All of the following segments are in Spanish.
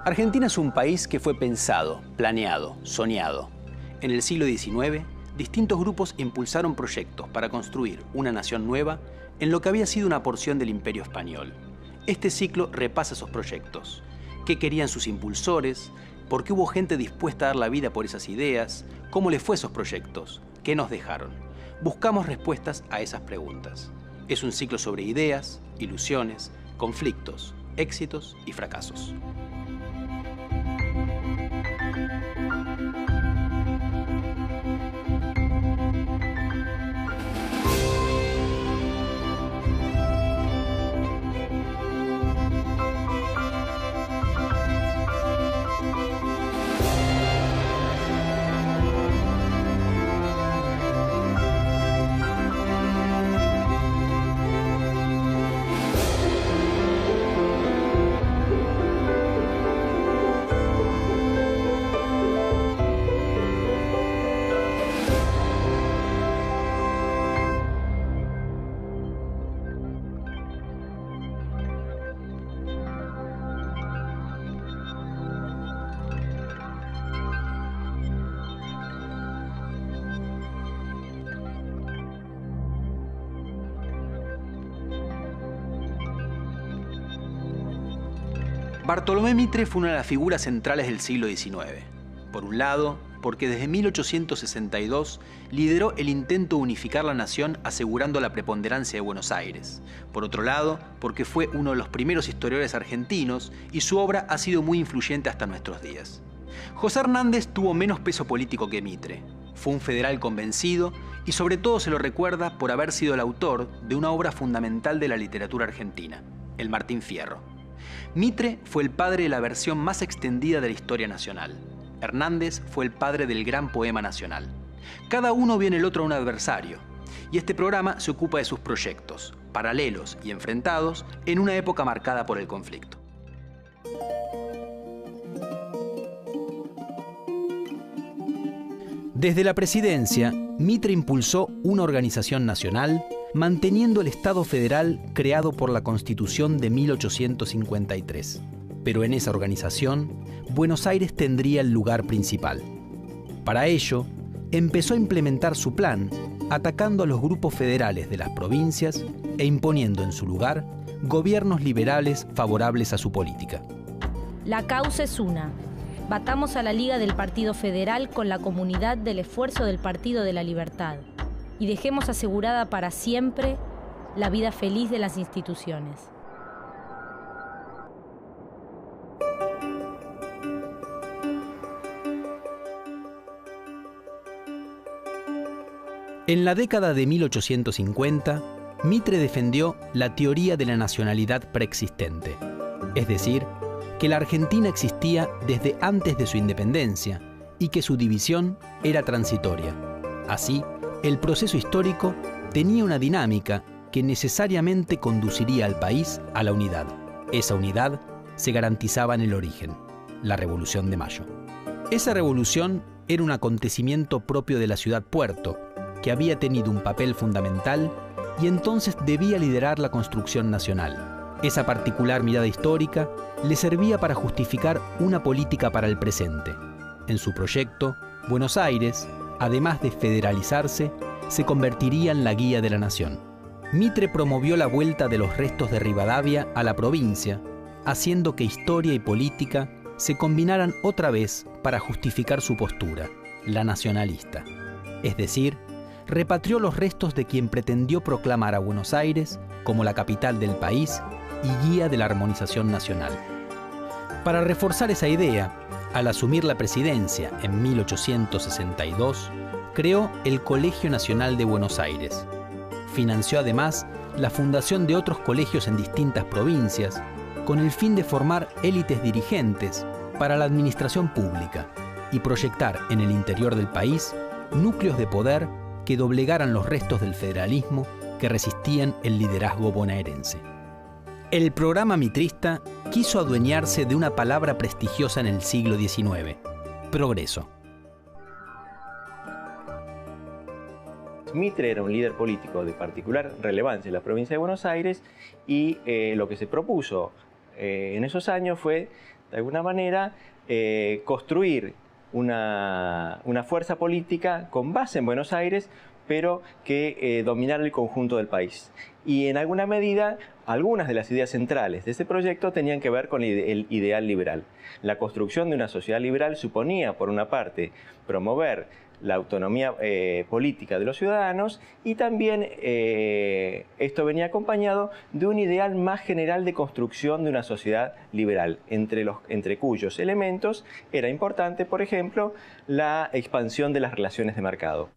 Argentina es un país que fue pensado, planeado, soñado. En el siglo XIX, distintos grupos impulsaron proyectos para construir una nación nueva en lo que había sido una porción del Imperio Español. Este ciclo repasa esos proyectos. ¿Qué querían sus impulsores? ¿Por qué hubo gente dispuesta a dar la vida por esas ideas? ¿Cómo les fue esos proyectos? ¿Qué nos dejaron? Buscamos respuestas a esas preguntas. Es un ciclo sobre ideas, ilusiones, conflictos, éxitos y fracasos. Bartolomé Mitre fue una de las figuras centrales del siglo XIX. Por un lado, porque desde 1862 lideró el intento de unificar la nación asegurando la preponderancia de Buenos Aires. Por otro lado, porque fue uno de los primeros historiadores argentinos y su obra ha sido muy influyente hasta nuestros días. José Hernández tuvo menos peso político que Mitre. Fue un federal convencido y sobre todo se lo recuerda por haber sido el autor de una obra fundamental de la literatura argentina, el Martín Fierro. Mitre fue el padre de la versión más extendida de la historia nacional. Hernández fue el padre del gran poema nacional. Cada uno vio en el otro a un adversario, y este programa se ocupa de sus proyectos, paralelos y enfrentados, en una época marcada por el conflicto. Desde la presidencia, Mitre impulsó una organización nacional manteniendo el Estado federal creado por la Constitución de 1853. Pero en esa organización, Buenos Aires tendría el lugar principal. Para ello, empezó a implementar su plan, atacando a los grupos federales de las provincias e imponiendo en su lugar gobiernos liberales favorables a su política. La causa es una. Batamos a la Liga del Partido Federal con la comunidad del esfuerzo del Partido de la Libertad y dejemos asegurada para siempre la vida feliz de las instituciones. En la década de 1850, Mitre defendió la teoría de la nacionalidad preexistente, es decir, que la Argentina existía desde antes de su independencia y que su división era transitoria. Así, el proceso histórico tenía una dinámica que necesariamente conduciría al país a la unidad. Esa unidad se garantizaba en el origen, la Revolución de Mayo. Esa revolución era un acontecimiento propio de la ciudad-puerto, que había tenido un papel fundamental y entonces debía liderar la construcción nacional. Esa particular mirada histórica le servía para justificar una política para el presente. En su proyecto, Buenos Aires, además de federalizarse, se convertiría en la guía de la nación. Mitre promovió la vuelta de los restos de Rivadavia a la provincia, haciendo que historia y política se combinaran otra vez para justificar su postura, la nacionalista. Es decir, repatrió los restos de quien pretendió proclamar a Buenos Aires como la capital del país y guía de la armonización nacional. Para reforzar esa idea, al asumir la presidencia en 1862, creó el Colegio Nacional de Buenos Aires. Financió además la fundación de otros colegios en distintas provincias, con el fin de formar élites dirigentes para la administración pública y proyectar en el interior del país núcleos de poder que doblegaran los restos del federalismo que resistían el liderazgo bonaerense. El programa mitrista quiso adueñarse de una palabra prestigiosa en el siglo XIX: progreso. Mitre era un líder político de particular relevancia en la provincia de Buenos Aires y lo que se propuso en esos años fue de alguna manera, construir una fuerza política con base en Buenos Aires, pero que dominara el conjunto del país. Y en alguna medida, algunas de las ideas centrales de ese proyecto tenían que ver con el ideal liberal. La construcción de una sociedad liberal suponía, por una parte, promover la autonomía política de los ciudadanos, y también esto venía acompañado de un ideal más general de construcción de una sociedad liberal, entre cuyos elementos era importante, por ejemplo, la expansión de las relaciones de mercado.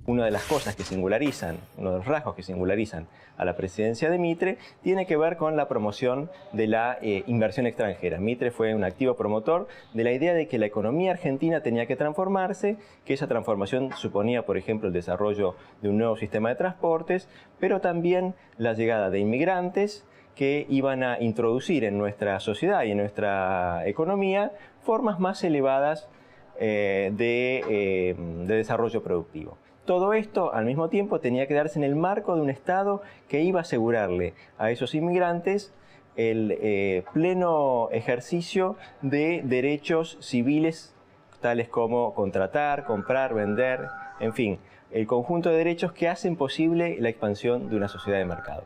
Una de las cosas que singularizan, uno de los rasgos que singularizan a la presidencia de Mitre tiene que ver con la promoción de la inversión extranjera. Mitre fue un activo promotor de la idea de que la economía argentina tenía que transformarse, que esa transformación suponía, por ejemplo, el desarrollo de un nuevo sistema de transportes, pero también la llegada de inmigrantes que iban a introducir en nuestra sociedad y en nuestra economía formas más elevadas de desarrollo productivo. Todo esto, al mismo tiempo, tenía que darse en el marco de un Estado que iba a asegurarle a esos inmigrantes el pleno ejercicio de derechos civiles, tales como contratar, comprar, vender, en fin, el conjunto de derechos que hacen posible la expansión de una sociedad de mercado.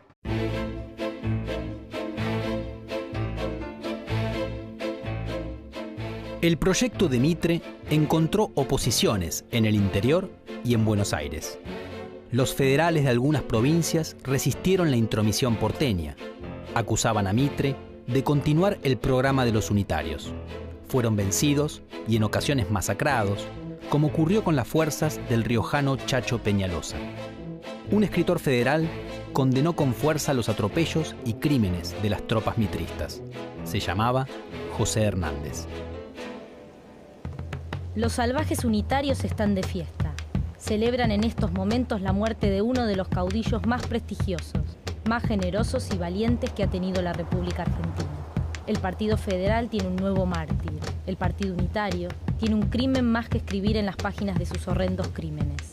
El proyecto de Mitre encontró oposiciones en el interior y en Buenos Aires. Los federales de algunas provincias resistieron la intromisión porteña. Acusaban a Mitre de continuar el programa de los unitarios. Fueron vencidos y en ocasiones masacrados, como ocurrió con las fuerzas del riojano Chacho Peñalosa. Un escritor federal condenó con fuerza los atropellos y crímenes de las tropas mitristas. Se llamaba José Hernández. Los salvajes unitarios están de fiesta. Celebran en estos momentos la muerte de uno de los caudillos más prestigiosos, más generosos y valientes que ha tenido la República Argentina. El Partido Federal tiene un nuevo mártir. El Partido Unitario tiene un crimen más que escribir en las páginas de sus horrendos crímenes.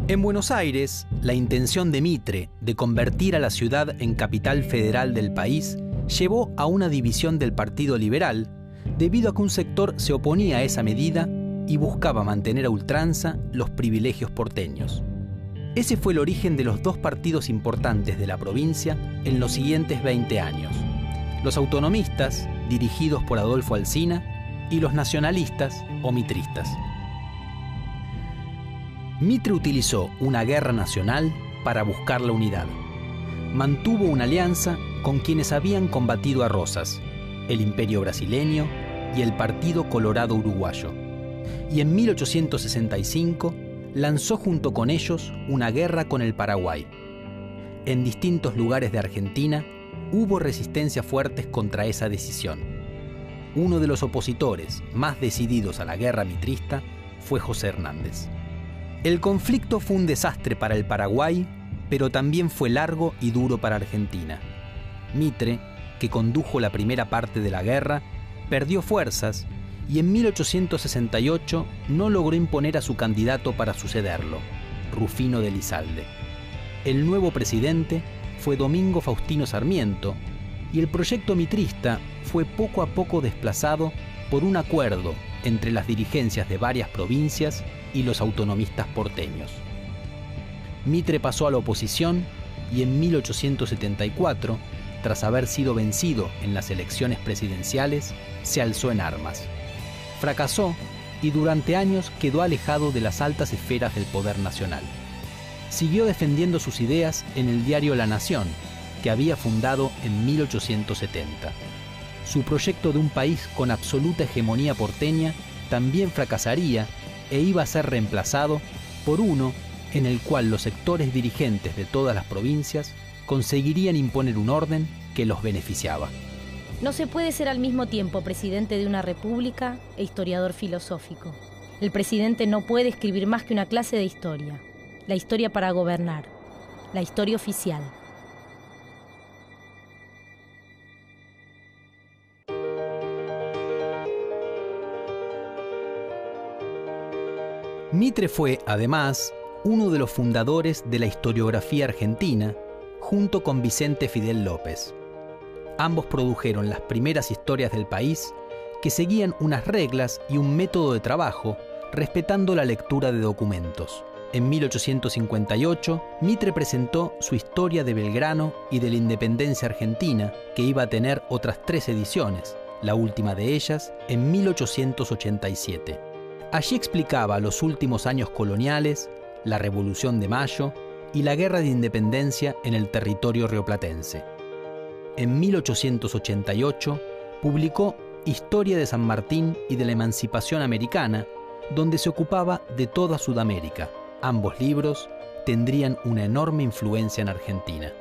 En Buenos Aires, la intención de Mitre de convertir a la ciudad en capital federal del país llevó a una división del Partido Liberal, debido a que un sector se oponía a esa medida y buscaba mantener a ultranza los privilegios porteños. Ese fue el origen de los dos partidos importantes de la provincia en los siguientes 20 años: los autonomistas, dirigidos por Adolfo Alsina, y los nacionalistas o mitristas. Mitre utilizó una guerra nacional para buscar la unidad. Mantuvo una alianza con quienes habían combatido a Rosas, el Imperio brasileño y el Partido Colorado uruguayo. Y en 1865 lanzó junto con ellos una guerra con el Paraguay. En distintos lugares de Argentina hubo resistencias fuertes contra esa decisión. Uno de los opositores más decididos a la guerra mitrista fue José Hernández. El conflicto fue un desastre para el Paraguay, pero también fue largo y duro para Argentina. Mitre, que condujo la primera parte de la guerra, perdió fuerzas y en 1868 no logró imponer a su candidato para sucederlo, Rufino de Elizalde. El nuevo presidente fue Domingo Faustino Sarmiento y el proyecto mitrista fue poco a poco desplazado por un acuerdo entre las dirigencias de varias provincias y los autonomistas porteños. Mitre pasó a la oposición y en 1874, tras haber sido vencido en las elecciones presidenciales, se alzó en armas. Fracasó y durante años quedó alejado de las altas esferas del poder nacional. Siguió defendiendo sus ideas en el diario La Nación, que había fundado en 1870. Su proyecto de un país con absoluta hegemonía porteña también fracasaría e iba a ser reemplazado por uno en el cual los sectores dirigentes de todas las provincias conseguirían imponer un orden que los beneficiaba. No se puede ser al mismo tiempo presidente de una república e historiador filosófico. El presidente no puede escribir más que una clase de historia. La historia para gobernar. La historia oficial. Mitre fue, además, uno de los fundadores de la historiografía argentina, junto con Vicente Fidel López. Ambos produjeron las primeras historias del país que seguían unas reglas y un método de trabajo, respetando la lectura de documentos. En 1858, Mitre presentó su Historia de Belgrano y de la Independencia Argentina, que iba a tener otras 3 ediciones, la última de ellas en 1887. Allí explicaba los últimos años coloniales, la Revolución de Mayo y la Guerra de Independencia en el territorio rioplatense. En 1888 publicó Historia de San Martín y de la Emancipación Americana, donde se ocupaba de toda Sudamérica. Ambos libros tendrían una enorme influencia en Argentina.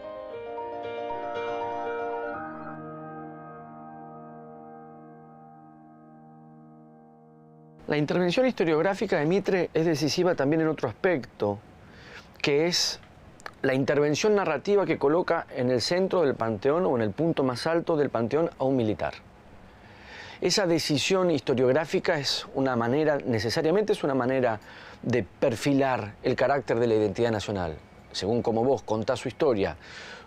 La intervención historiográfica de Mitre es decisiva también en otro aspecto, que es la intervención narrativa que coloca en el centro del panteón o en el punto más alto del panteón a un militar. Esa decisión historiográfica es una manera, necesariamente es una manera de perfilar el carácter de la identidad nacional. Según como vos contás su historia,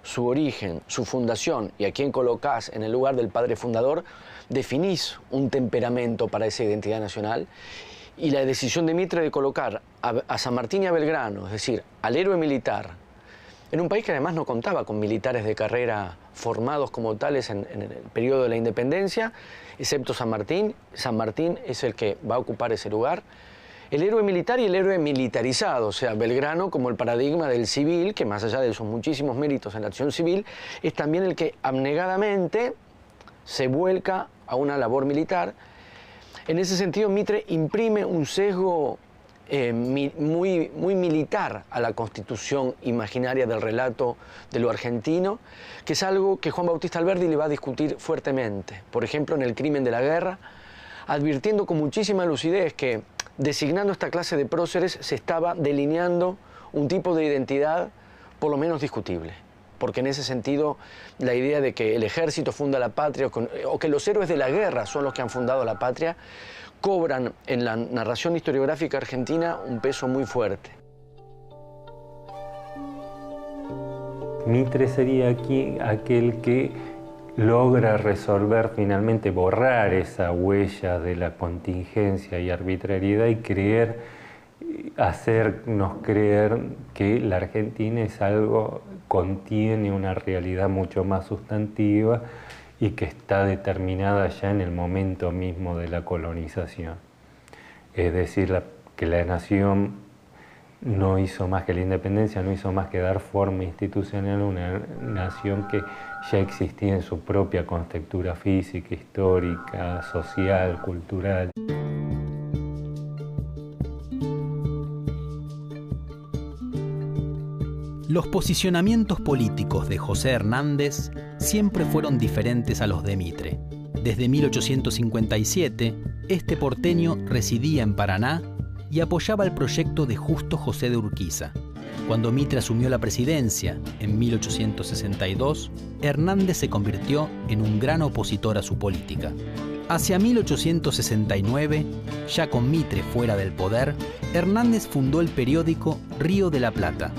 su origen, su fundación y a quién colocás en el lugar del padre fundador, definís un temperamento para esa identidad nacional. Y la decisión de Mitre de colocar a San Martín y a Belgrano, es decir, al héroe militar, en un país que además no contaba con militares de carrera formados como tales en el periodo de la independencia, excepto San Martín. San Martín es el que va a ocupar ese lugar. El héroe militar y el héroe militarizado, o sea, Belgrano como el paradigma del civil, que más allá de sus muchísimos méritos en la acción civil, es también el que abnegadamente se vuelca a una labor militar. En ese sentido, Mitre imprime un sesgo muy militar a la constitución imaginaria del relato de lo argentino, que es algo que Juan Bautista Alberdi le va a discutir fuertemente. Por ejemplo, en El crimen de la guerra, advirtiendo con muchísima lucidez que, designando esta clase de próceres, se estaba delineando un tipo de identidad por lo menos discutible. Porque en ese sentido, la idea de que el ejército funda la patria o que los héroes de la guerra son los que han fundado la patria, cobran en la narración historiográfica argentina un peso muy fuerte. Mitre sería aquí aquel que logra resolver finalmente, borrar esa huella de la contingencia y arbitrariedad y hacernos creer que la Argentina es algo, contiene una realidad mucho más sustantiva y que está determinada ya en el momento mismo de la colonización. Es decir, que la nación no hizo más que la independencia, no hizo más que dar forma institucional a una nación que ya existía en su propia contextura física, histórica, social, cultural. Los posicionamientos políticos de José Hernández siempre fueron diferentes a los de Mitre. Desde 1857, este porteño residía en Paraná y apoyaba el proyecto de Justo José de Urquiza. Cuando Mitre asumió la presidencia en 1862, Hernández se convirtió en un gran opositor a su política. Hacia 1869, ya con Mitre fuera del poder, Hernández fundó el periódico Río de la Plata.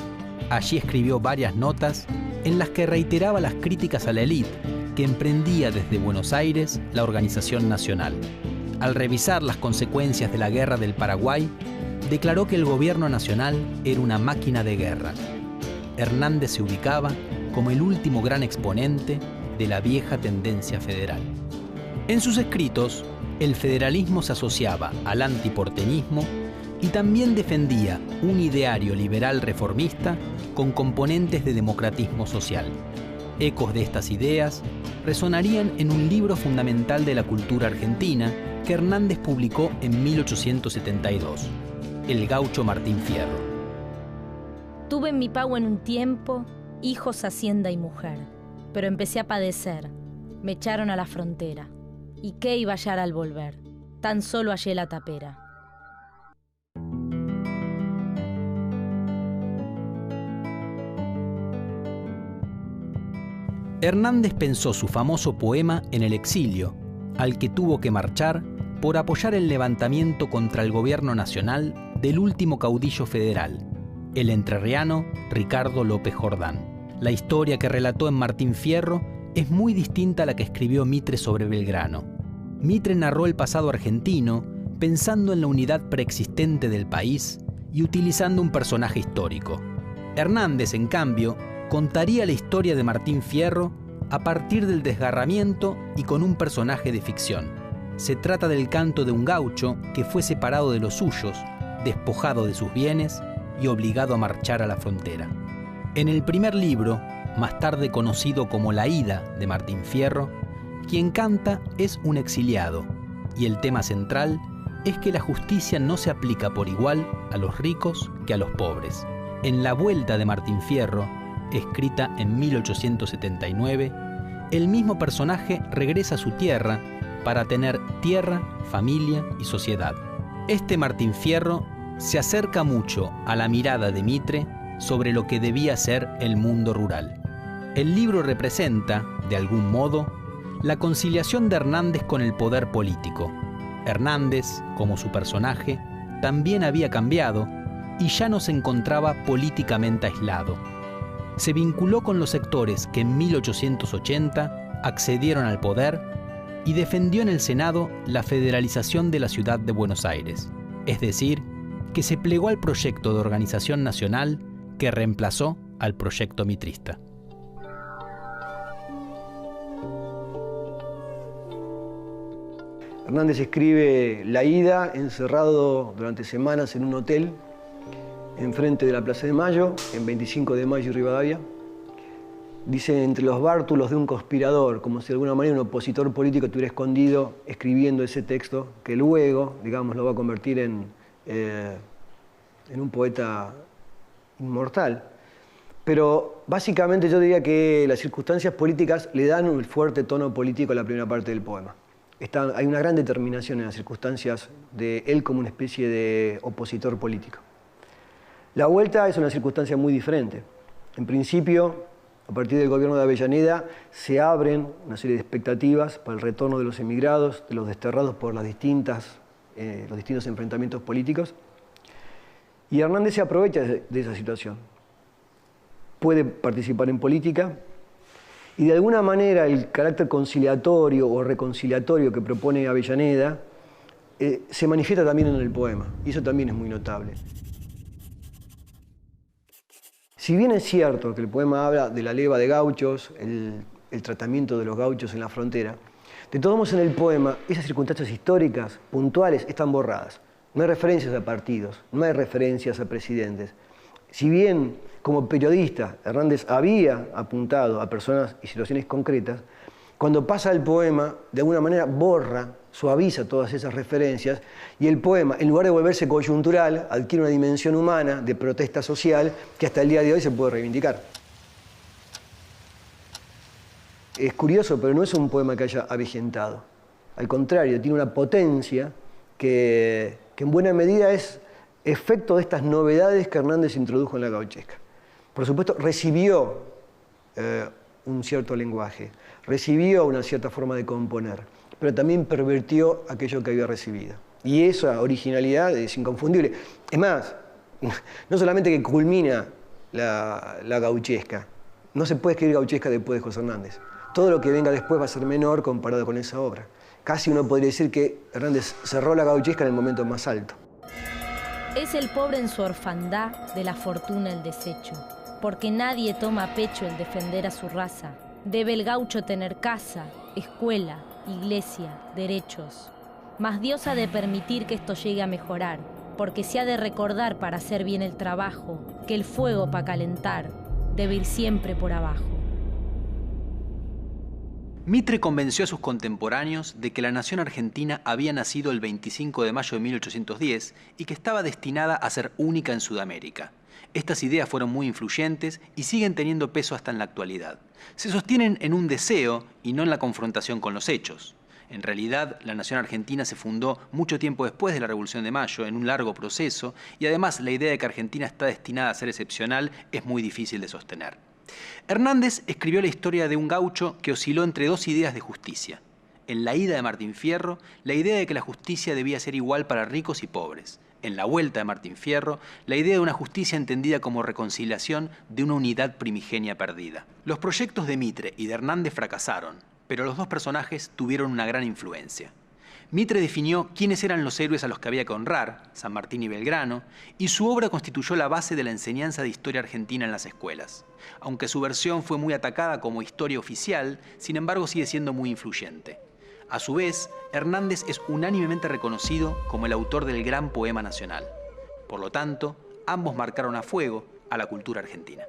Allí escribió varias notas en las que reiteraba las críticas a la élite que emprendía desde Buenos Aires la organización nacional. Al revisar las consecuencias de la Guerra del Paraguay, declaró que el gobierno nacional era una máquina de guerra. Hernández se ubicaba como el último gran exponente de la vieja tendencia federal. En sus escritos, el federalismo se asociaba al antiporteñismo y también defendía un ideario liberal reformista con componentes de democratismo social. Ecos de estas ideas resonarían en un libro fundamental de la cultura argentina que Hernández publicó en 1872, El gaucho Martín Fierro. Tuve en mi pago en un tiempo hijos, hacienda y mujer, pero empecé a padecer, me echaron a la frontera. ¿Y qué iba a hallar al volver? Tan solo hallé la tapera. Hernández pensó su famoso poema en el exilio, al que tuvo que marchar por apoyar el levantamiento contra el gobierno nacional del último caudillo federal, el entrerriano Ricardo López Jordán. La historia que relató en Martín Fierro es muy distinta a la que escribió Mitre sobre Belgrano. Mitre narró el pasado argentino pensando en la unidad preexistente del país y utilizando un personaje histórico. Hernández, en cambio, contaría la historia de Martín Fierro a partir del desgarramiento y con un personaje de ficción. Se trata del canto de un gaucho que fue separado de los suyos, despojado de sus bienes y obligado a marchar a la frontera. En el primer libro, más tarde conocido como La Ida de Martín Fierro, quien canta es un exiliado, y el tema central es que la justicia no se aplica por igual a los ricos que a los pobres. En La Vuelta de Martín Fierro, escrita en 1879, el mismo personaje regresa a su tierra para tener tierra, familia y sociedad. Este Martín Fierro se acerca mucho a la mirada de Mitre sobre lo que debía ser el mundo rural. El libro representa, de algún modo, la conciliación de Hernández con el poder político. Hernández, como su personaje, también había cambiado y ya no se encontraba políticamente aislado. Se vinculó con los sectores que en 1880 accedieron al poder y defendió en el Senado la federalización de la ciudad de Buenos Aires, es decir, que se plegó al proyecto de organización nacional que reemplazó al proyecto mitrista. Hernández escribe La Ida encerrado durante semanas en un hotel enfrente de la Plaza de Mayo, en 25 de Mayo y Rivadavia. Dice, entre los bártulos de un conspirador, como si de alguna manera un opositor político estuviera escondido escribiendo ese texto, que luego, digamos, lo va a convertir en un poeta inmortal. Pero básicamente yo diría que las circunstancias políticas le dan un fuerte tono político a la primera parte del poema. Hay una gran determinación en las circunstancias de él como una especie de opositor político. La Vuelta es una circunstancia muy diferente. En principio, a partir del gobierno de Avellaneda, se abren una serie de expectativas para el retorno de los emigrados, de los desterrados por los distintos enfrentamientos políticos. Y Hernández se aprovecha de esa situación. Puede participar en política y de alguna manera el carácter conciliatorio o reconciliatorio que propone Avellaneda se manifiesta también en el poema, y eso también es muy notable. Si bien es cierto que el poema habla de la leva de gauchos, el tratamiento de los gauchos en la frontera, de todos modos en el poema esas circunstancias históricas, puntuales, están borradas. No hay referencias a partidos, no hay referencias a presidentes. Si bien como periodista Hernández había apuntado a personas y situaciones concretas, cuando pasa el poema, de alguna manera borra, suaviza todas esas referencias y el poema, en lugar de volverse coyuntural, adquiere una dimensión humana de protesta social que hasta el día de hoy se puede reivindicar. Es curioso, pero no es un poema que haya avejentado. Al contrario, tiene una potencia que en buena medida es efecto de estas novedades que Hernández introdujo en la gauchesca. Por supuesto, recibió un cierto lenguaje, recibió una cierta forma de componer, pero también pervirtió aquello que había recibido. Y esa originalidad es inconfundible. Es más, no solamente que culmina la gauchesca, no se puede escribir gauchesca después de José Hernández. Todo lo que venga después va a ser menor comparado con esa obra. Casi uno podría decir que Hernández cerró la gauchesca en el momento más alto. Es el pobre en su orfandad de la fortuna el desecho, porque nadie toma a pecho el defender a su raza. Debe el gaucho tener casa, escuela, iglesia, derechos. Mas Dios ha de permitir que esto llegue a mejorar, porque se ha de recordar para hacer bien el trabajo, que el fuego para calentar debe ir siempre por abajo. Mitre convenció a sus contemporáneos de que la nación argentina había nacido el 25 de mayo de 1810 y que estaba destinada a ser única en Sudamérica. Estas ideas fueron muy influyentes y siguen teniendo peso hasta en la actualidad. Se sostienen en un deseo y no en la confrontación con los hechos. En realidad, la nación argentina se fundó mucho tiempo después de la Revolución de Mayo, en un largo proceso, y además la idea de que Argentina está destinada a ser excepcional es muy difícil de sostener. Hernández escribió la historia de un gaucho que osciló entre dos ideas de justicia. En La Ida de Martín Fierro, la idea de que la justicia debía ser igual para ricos y pobres. En La Vuelta de Martín Fierro, la idea de una justicia entendida como reconciliación de una unidad primigenia perdida. Los proyectos de Mitre y de Hernández fracasaron, pero los dos personajes tuvieron una gran influencia. Mitre definió quiénes eran los héroes a los que había que honrar, San Martín y Belgrano, y su obra constituyó la base de la enseñanza de historia argentina en las escuelas. Aunque su versión fue muy atacada como historia oficial, sin embargo sigue siendo muy influyente. A su vez, Hernández es unánimemente reconocido como el autor del gran poema nacional. Por lo tanto, ambos marcaron a fuego a la cultura argentina.